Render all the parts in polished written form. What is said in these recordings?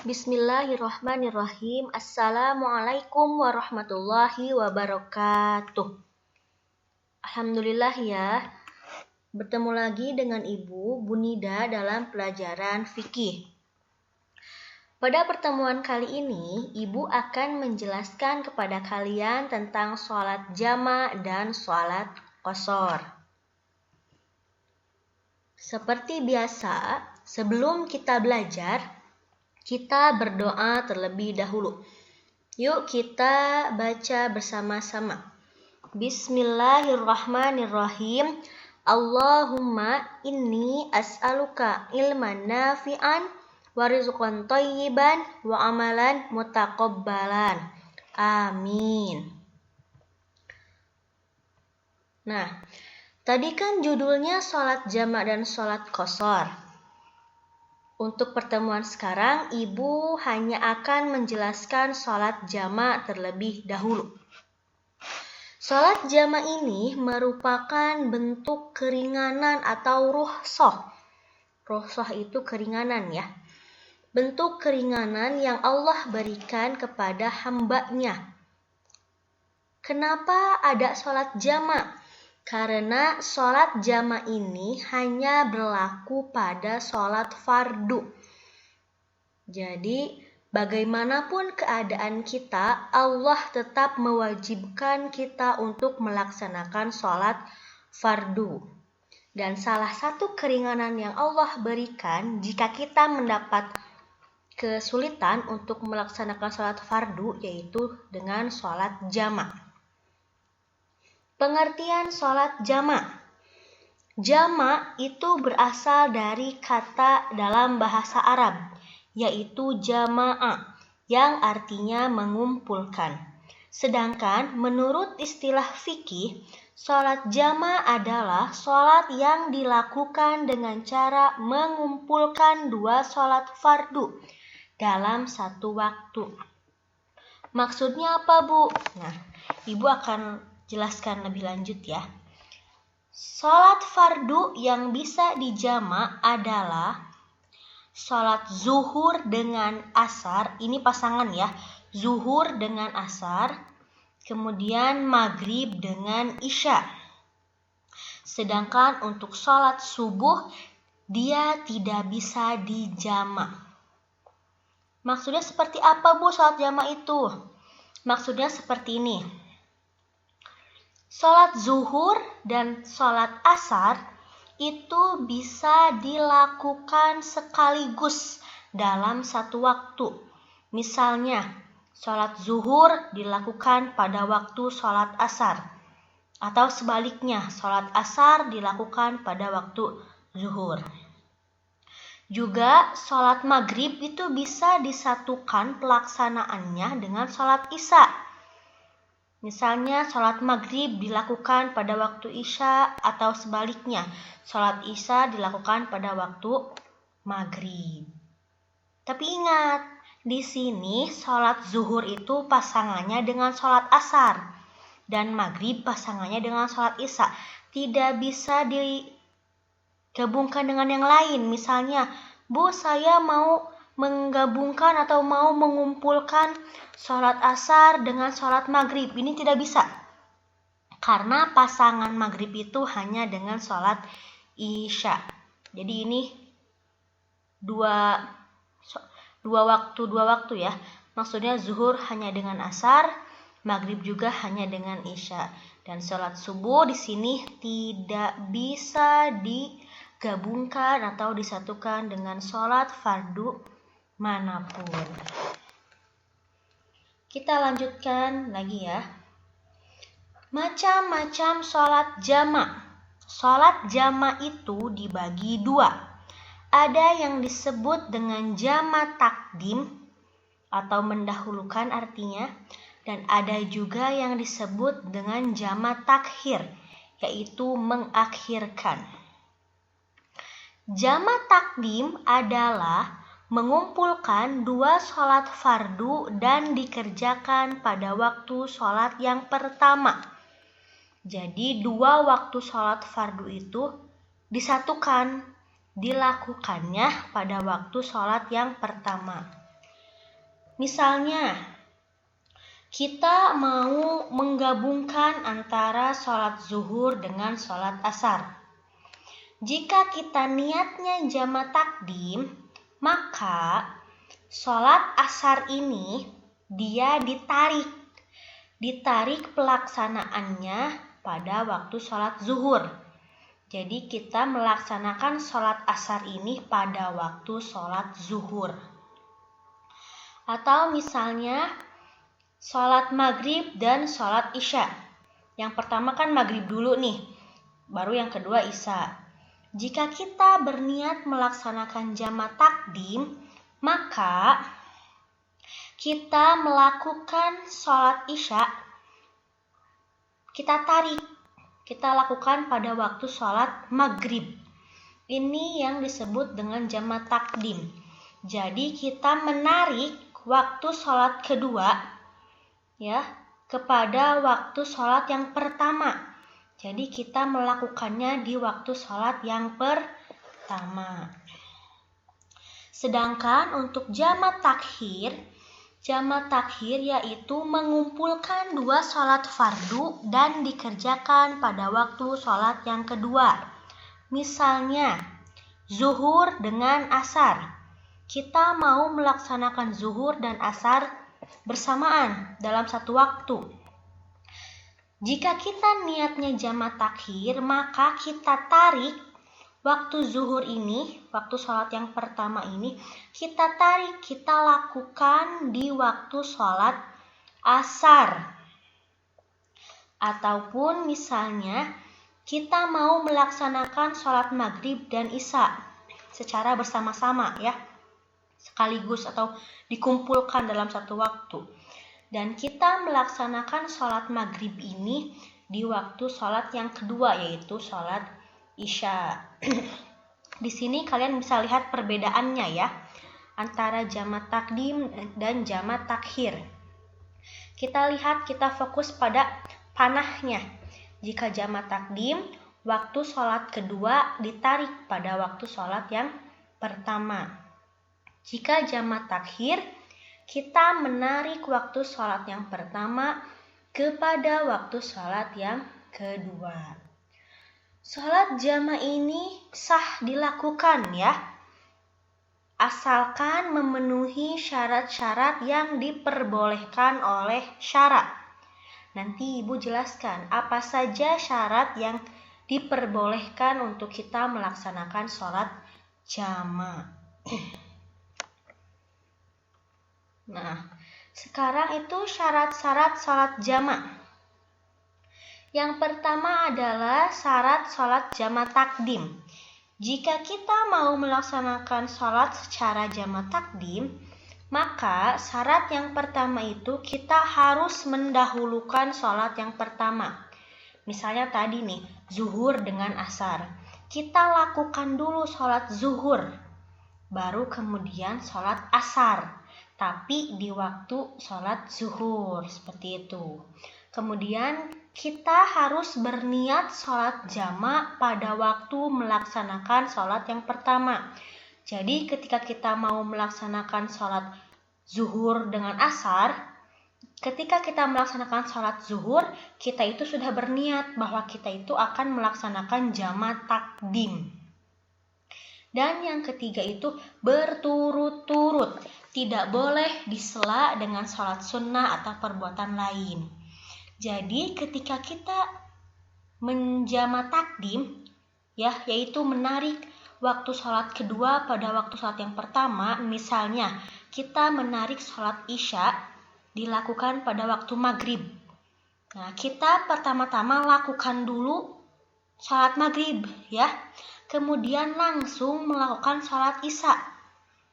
Bismillahirrahmanirrahim. Assalamualaikum warahmatullahi wabarakatuh. Alhamdulillah ya, bertemu lagi dengan Ibu Bunida dalam pelajaran fikih. Pada pertemuan kali ini, Ibu akan menjelaskan kepada kalian tentang sholat jamak dan sholat qashar. Seperti biasa, sebelum kita belajar, kita berdoa terlebih dahulu. Yuk kita baca bersama-sama. Bismillahirrahmanirrahim. Allahumma inni as'aluka ilman nafi'an wa rizqan thayyiban wa amalan mutaqabbalan. Amin. Nah, tadi kan judulnya sholat jamak dan sholat qashar. Untuk pertemuan sekarang, Ibu hanya akan menjelaskan sholat jamak terlebih dahulu. Sholat jamak ini merupakan bentuk keringanan atau rukhsah. Rukhsah itu keringanan ya. Bentuk keringanan yang Allah berikan kepada hamba-Nya. Kenapa ada sholat jamak? Karena sholat jamak ini hanya berlaku pada sholat fardu. Jadi, bagaimanapun keadaan kita, Allah tetap mewajibkan kita untuk melaksanakan sholat fardu. Dan salah satu keringanan yang Allah berikan jika kita mendapat kesulitan untuk melaksanakan sholat fardu, yaitu dengan sholat jamak. Pengertian sholat jamak. Jamak itu berasal dari kata dalam bahasa Arab, yaitu jama'ah, yang artinya mengumpulkan. Sedangkan menurut istilah fikih, sholat jamak adalah sholat yang dilakukan dengan cara mengumpulkan dua sholat fardu dalam satu waktu. Maksudnya apa, Bu? Nah, Ibu akan jelaskan lebih lanjut ya. Sholat fardu yang bisa dijamak adalah sholat zuhur dengan asar. Ini pasangan ya. Zuhur dengan asar. Kemudian maghrib dengan isya. Sedangkan untuk sholat subuh, dia tidak bisa dijamak. Maksudnya seperti apa, Bu, sholat jamak itu? Maksudnya seperti ini. Sholat zuhur dan sholat asar itu bisa dilakukan sekaligus dalam satu waktu. Misalnya, sholat zuhur dilakukan pada waktu sholat asar. Atau sebaliknya, sholat asar dilakukan pada waktu zuhur. Juga sholat maghrib itu bisa disatukan pelaksanaannya dengan sholat isya. Misalnya sholat maghrib dilakukan pada waktu isya atau sebaliknya, sholat isya dilakukan pada waktu maghrib. Tapi ingat, di sini sholat zuhur itu pasangannya dengan sholat asar dan maghrib pasangannya dengan sholat isya. Tidak bisa digabungkan dengan yang lain. Misalnya, Bu, saya mau menggabungkan atau mau mengumpulkan sholat asar dengan sholat maghrib. Ini tidak bisa. Karena pasangan maghrib itu hanya dengan sholat isya. Jadi ini dua waktu ya. Maksudnya zuhur hanya dengan asar, maghrib juga hanya dengan isya. Dan sholat subuh di sini tidak bisa digabungkan atau disatukan dengan sholat fardu manapun. Kita lanjutkan lagi ya. Macam-macam sholat jamak. Sholat jamak itu dibagi dua. Ada yang disebut dengan jamak takdim atau mendahulukan artinya, dan ada juga yang disebut dengan jamak takhir, yaitu mengakhirkan. Jamak takdim adalah mengumpulkan dua sholat fardu dan dikerjakan pada waktu sholat yang pertama. Jadi dua waktu sholat fardu itu disatukan, dilakukannya pada waktu sholat yang pertama. Misalnya, kita mau menggabungkan antara sholat zuhur dengan sholat asar. Jika kita niatnya jamak takdim, maka sholat asar ini dia ditarik pelaksanaannya pada waktu sholat zuhur. Jadi kita melaksanakan sholat asar ini pada waktu sholat zuhur. Atau misalnya sholat maghrib dan sholat isya. Yang pertama kan maghrib dulu nih, baru yang kedua isya. Jika kita berniat melaksanakan jamak takdim, maka kita melakukan sholat isya, kita lakukan pada waktu sholat maghrib. Ini yang disebut dengan jamak takdim. Jadi kita menarik waktu sholat kedua ya kepada waktu sholat yang pertama. Jadi kita melakukannya di waktu sholat yang pertama. Sedangkan untuk jamak takhir yaitu mengumpulkan dua sholat fardu dan dikerjakan pada waktu sholat yang kedua. Misalnya, zuhur dengan asar. Kita mau melaksanakan zuhur dan asar bersamaan dalam satu waktu. Jika kita niatnya jamak takhir, maka kita tarik waktu zuhur ini, waktu sholat yang pertama ini, kita lakukan di waktu sholat asar. Ataupun misalnya, kita mau melaksanakan sholat maghrib dan isya secara bersama-sama ya, sekaligus atau dikumpulkan dalam satu waktu. Dan kita melaksanakan sholat maghrib ini di waktu sholat yang kedua, yaitu sholat isya. Di sini kalian bisa lihat perbedaannya ya, antara jamak takdim dan jamak takhir. Kita fokus pada panahnya. Jika jamak takdim, waktu sholat kedua ditarik pada waktu sholat yang pertama. Jika jamak takhir, kita menarik waktu sholat yang pertama kepada waktu sholat yang kedua. Sholat jamak ini sah dilakukan ya, asalkan memenuhi syarat-syarat yang diperbolehkan oleh syara. Nanti Ibu jelaskan apa saja syarat yang diperbolehkan untuk kita melaksanakan sholat jamak. Nah, sekarang itu syarat-syarat sholat jamak. Yang pertama adalah syarat sholat jamak takdim. Jika kita mau melaksanakan sholat secara jamak takdim, maka syarat yang pertama itu kita harus mendahulukan sholat yang pertama. Misalnya tadi nih, zuhur dengan asar. Kita lakukan dulu sholat zuhur, baru kemudian sholat asar. Tapi di waktu sholat zuhur, seperti itu. Kemudian kita harus berniat sholat jamak pada waktu melaksanakan sholat yang pertama. Jadi ketika kita mau melaksanakan sholat zuhur dengan asar, ketika kita melaksanakan sholat zuhur, kita itu sudah berniat bahwa kita itu akan melaksanakan jamak takdim. Dan yang ketiga itu berturut-turut, tidak boleh disela dengan sholat sunnah atau perbuatan lain. Jadi ketika kita menjamak takdim, ya, yaitu menarik waktu sholat kedua pada waktu sholat yang pertama, misalnya kita menarik sholat isya dilakukan pada waktu maghrib. Nah, kita pertama-tama lakukan dulu sholat maghrib, ya. Kemudian langsung melakukan sholat isya.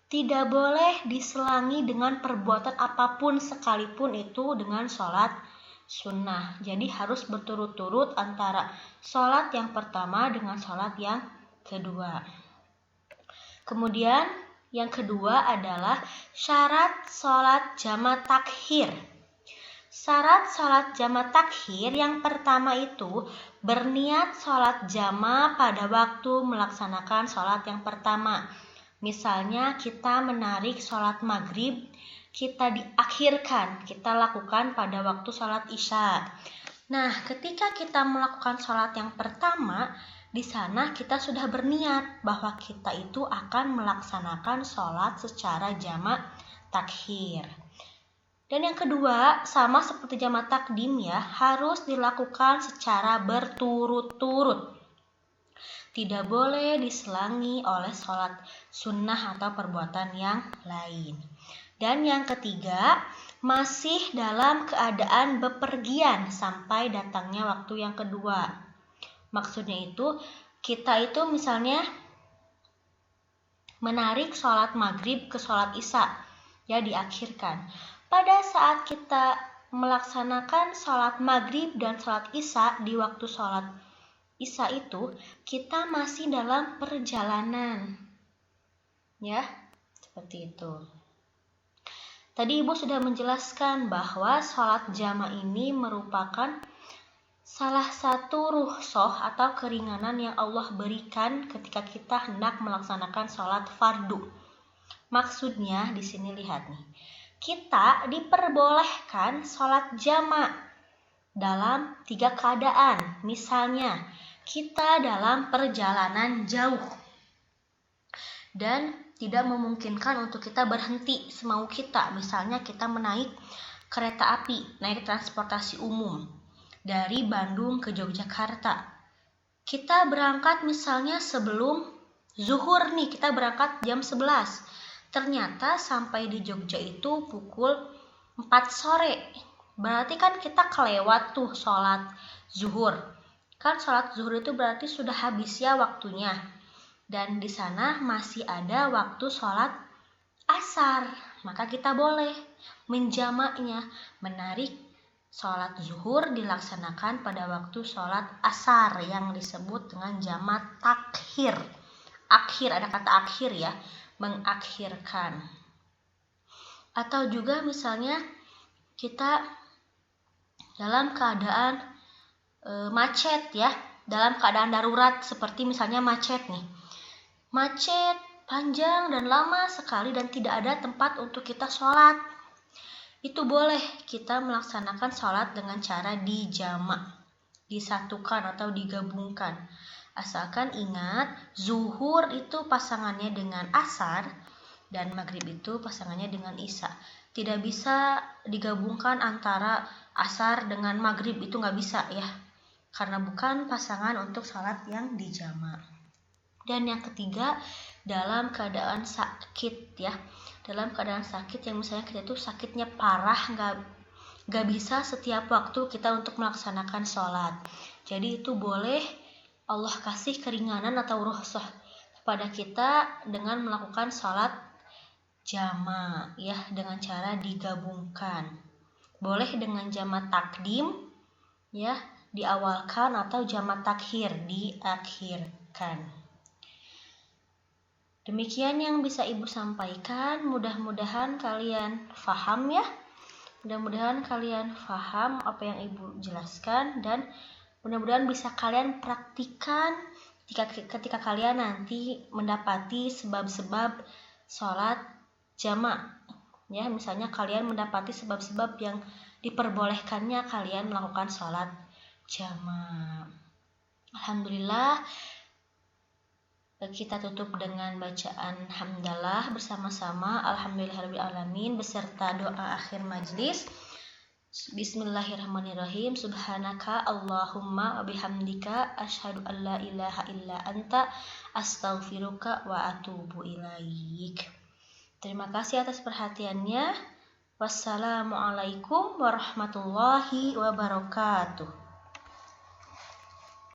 Tidak boleh diselangi dengan perbuatan apapun sekalipun itu dengan sholat sunnah. Jadi harus berturut-turut antara sholat yang pertama dengan sholat yang kedua. Kemudian yang kedua adalah syarat sholat jamak takhir. Syarat sholat jamak takhir yang pertama itu berniat sholat jamak pada waktu melaksanakan sholat yang pertama. Misalnya kita menarik sholat maghrib kita diakhirkan, kita lakukan pada waktu sholat isya. Nah, ketika kita melakukan sholat yang pertama, di sana kita sudah berniat bahwa kita itu akan melaksanakan sholat secara jamak takhir. Dan yang kedua, sama seperti jamak takdim ya, harus dilakukan secara berturut-turut. Tidak boleh diselangi oleh sholat sunnah atau perbuatan yang lain. Dan yang ketiga, masih dalam keadaan bepergian sampai datangnya waktu yang kedua. Maksudnya itu, kita itu misalnya menarik sholat maghrib ke sholat isya, ya diakhirkan. Pada saat kita melaksanakan sholat maghrib dan sholat isya di waktu sholat isya itu, kita masih dalam perjalanan. Ya, seperti itu. Tadi Ibu sudah menjelaskan bahwa sholat jama' ini merupakan salah satu rukhsah atau keringanan yang Allah berikan ketika kita hendak melaksanakan sholat fardu. Maksudnya di sini lihat nih, kita diperbolehkan sholat jama' dalam 3 keadaan. Misalnya, kita dalam perjalanan jauh dan tidak memungkinkan untuk kita berhenti semau kita. Misalnya kita menaik kereta api, naik transportasi umum dari Bandung ke Yogyakarta. Kita berangkat misalnya sebelum zuhur nih, kita berangkat jam 11. Ternyata sampai di Jogja itu pukul 4 sore. Berarti kan kita kelewat tuh sholat zuhur. Kan sholat zuhur itu berarti sudah habis ya waktunya. Dan di sana masih ada waktu sholat asar. Maka kita boleh menjamaknya, menarik sholat zuhur dilaksanakan pada waktu sholat asar yang disebut dengan jamak takhir. Akhir, ada kata akhir ya, mengakhirkan. Atau juga misalnya kita dalam keadaan macet ya, dalam keadaan darurat seperti misalnya macet nih. Macet panjang dan lama sekali dan tidak ada tempat untuk kita sholat. Itu boleh kita melaksanakan sholat dengan cara dijamak, disatukan atau digabungkan. Asalkan ingat, zuhur itu pasangannya dengan asar dan maghrib itu pasangannya dengan isya. Tidak bisa digabungkan antara asar dengan maghrib, itu nggak bisa ya, karena bukan pasangan untuk sholat yang dijamak. Dan yang ketiga, dalam keadaan sakit ya, dalam keadaan sakit yang misalnya kita itu sakitnya parah, nggak bisa setiap waktu kita untuk melaksanakan sholat. Jadi itu boleh Allah kasih keringanan atau rukhsah kepada kita dengan melakukan sholat jama' ya, dengan cara digabungkan. Boleh dengan jamak takdim ya, diawalkan, atau jamak takhir, diakhirkan. Demikian yang bisa Ibu sampaikan. Mudah-mudahan kalian paham ya. Mudah-mudahan kalian paham apa yang Ibu jelaskan, dan mudah-mudahan bisa kalian praktikkan ketika kalian nanti mendapati sebab-sebab sholat jamak ya. Misalnya kalian mendapati sebab-sebab yang diperbolehkannya kalian melakukan sholat jamak. Alhamdulillah, kita tutup dengan bacaan hamdalah bersama-sama. Alhamdulillahirrahmanirrahim beserta doa akhir majlis. Bismillahirrahmanirrahim. Subhanaka Allahumma wabihamdika asyhadu an la ilaha illa anta astaghfiruka wa atubu ilaik. Terima kasih atas perhatiannya. Wassalamualaikum warahmatullahi wabarakatuh.